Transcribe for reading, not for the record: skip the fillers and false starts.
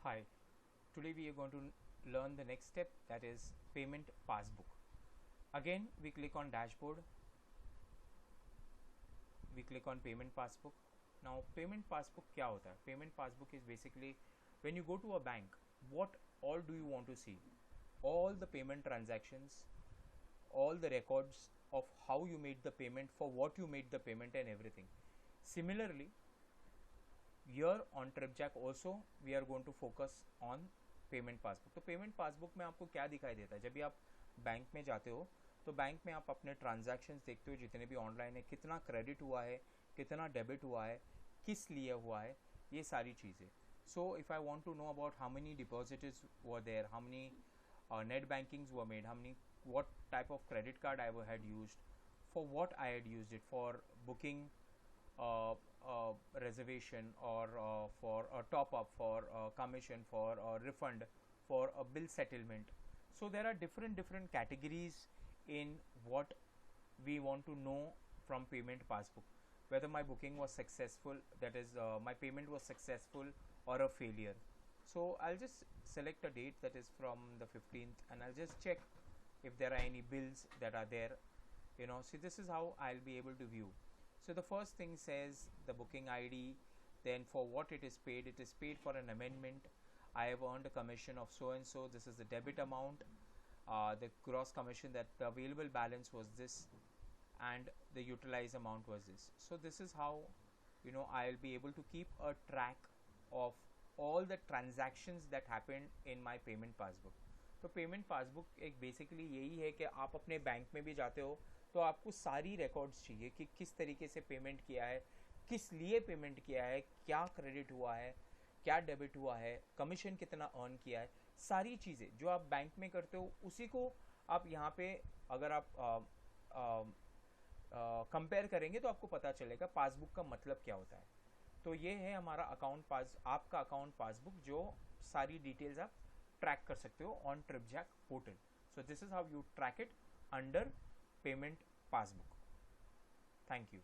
Hi, today we are going to learn the next step, that is payment passbook. Again, we click on dashboard, we click on payment passbook. Now payment passbook क्या होता है? Payment passbook is basically when you go to a bank, what all do you want to see? All the payment transactions, all the records of how you made the payment, for what you made the payment and everything. Similarly, here on TripJack also we are going to focus on payment passbook. तो payment passbook में आपको क्या दिखाई देता है? जब भी आप बैंक में जाते हो तो बैंक में आप अपने ट्रांजैक्शंस देखते हो, जितने भी ऑनलाइन है, कितना क्रेडिट हुआ है, कितना डेबिट हुआ है, किस लिए हुआ है, ये सारी चीज़ें. So if I want to know about how many deposits were there, how many net bankings were made, how many what type of credit card I had used, for what I had used it, for booking reservation, or for a top up, for commission, for a refund, for a bill settlement. So there are different categories in what we want to know from payment passbook, whether my booking was successful, that is my payment was successful or a failure. So I'll just select a date that is from the 15th, and I'll just check if there are any bills that are there. See, this is how I'll be able to view. So the first thing says the booking ID, then for what it is paid for an amendment. I have earned a commission of so and so, this is the debit amount, the gross commission, that the available balance was this, and the utilized amount was this. So this is how I'll be able to keep a track of all the transactions that happened in my payment passbook. तो payment passbook एक basically यही है कि आप अपने bank में भी जाते हो तो आपको सारी रिकॉर्ड्स चाहिए कि किस तरीके से पेमेंट किया है, किस लिए पेमेंट किया है, क्या क्रेडिट हुआ है, क्या डेबिट हुआ है, कमीशन कितना अर्न किया है, सारी चीज़ें जो आप बैंक में करते हो उसी को आप यहाँ पे अगर आप कंपेयर करेंगे तो आपको पता चलेगा पासबुक का मतलब क्या होता है. तो ये है हमारा आपका अकाउंट पासबुक, जो सारी डिटेल्स आप ट्रैक कर सकते हो on Tripjack portal. So this is how you track it under payment passbook. Thank you.